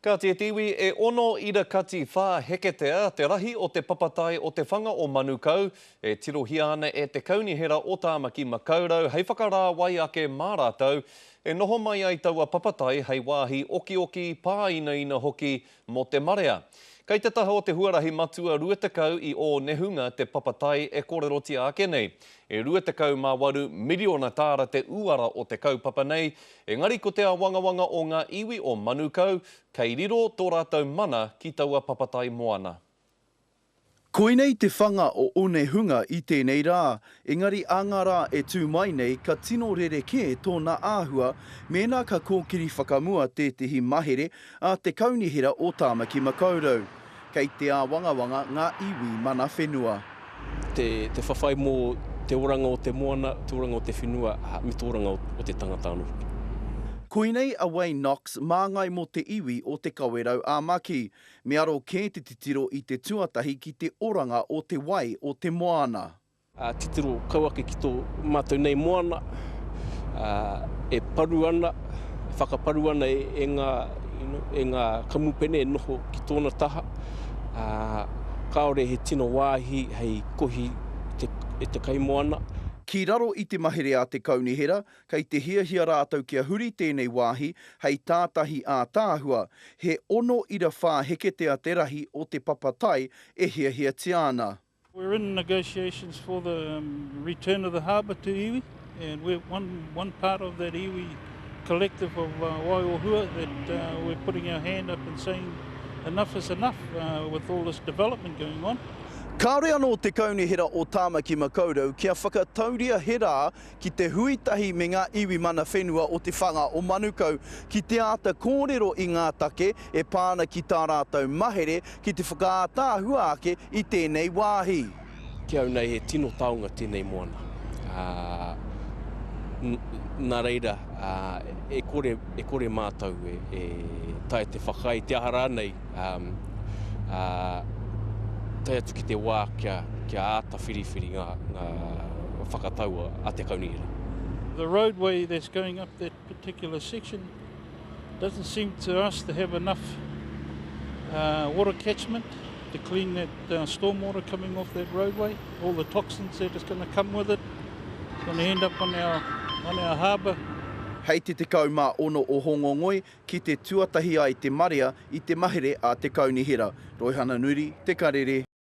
Ka te tiwi e ono ira kati whā heketea te rahi o te papatai o te whanga o Manukau e tirohia ana e te kaunihera o Tāmaki Makaurau hei whakarā wai ake mā rātou e noho mai ai taua papatai hei wāhi oki pāina ina hoki mo te marea. Kei te taha o te huarahi matua 20 i o nehunga te papatai e kōreroti ake nei. E 28 miliona tāra te uara o te kaupapa nei, engari ko te wangawanga o ngā iwi o Manukau, kei riro tō rātou mana ki taua papatai moana. Koinei te whanga o Onehunga i tēnei rā, engari angara e tū mai nei ka tino rereke tōna āhua, mēnā ka kōkiri whakamua tētehi mahere a te kaunihera o Tāmaki Makaurau. Kei te wangawanga ngā iwi mana whenua. Te whawhai mō te oranga o te moana, te oranga o te whenua, me te oranga o te tangata anō. Koinei a Wayne Knox māngai mō te iwi o te kawerau a Maki, me aro kē te titiro i te tuatahi ki te oranga o te wai o te moana. Titiro kauake ki tō mātou nei moana, e paru ana, whakaparu ana e ngā kamupene e noho ki tōna taha. Kāore he tino wāhi hei kohi e te kaimoana. Ki raro i te mahere a te kaunihera, kei te hiahia rātou kia huri tēnei wāhi, hei tātahi a tāhua, he ono ira whā heketea te rahi o te papatai e hiahia te ana. We're in negotiations for the return of the harbour to iwi, and we're one part of that iwi collective of Waiohua that we're putting our hand up and saying enough is enough with all this development going on. Kāore anō te kaunihera o Tāmaki Makaurau kia whakatauria he rā ki te huitahi me ngā iwi mana whenua o te whanga o Manukau ki te ata kōrero i ngā take e pāna ki tā rātou mahere ki te whakātāhua ake i tēnei wāhi. Kia au nei he tino taonga tēnei moana. Nā reira, e kore mātou e tae te whakai, te ahara nei, tae atu ki te wā kia āta whiriwhiri ngā whakataua a te kaunihera. The roadway that's going up that particular section doesn't seem to us to have enough water catchment to clean that stormwater coming off that roadway. All the toxins that is going to come with it, it's going to end up on our harbour. Hei te tekau mā ono o Hongongoi ki te tuatahi ai te marea i te mahere a te kaunihera. Roihana Nuri, Te Karere.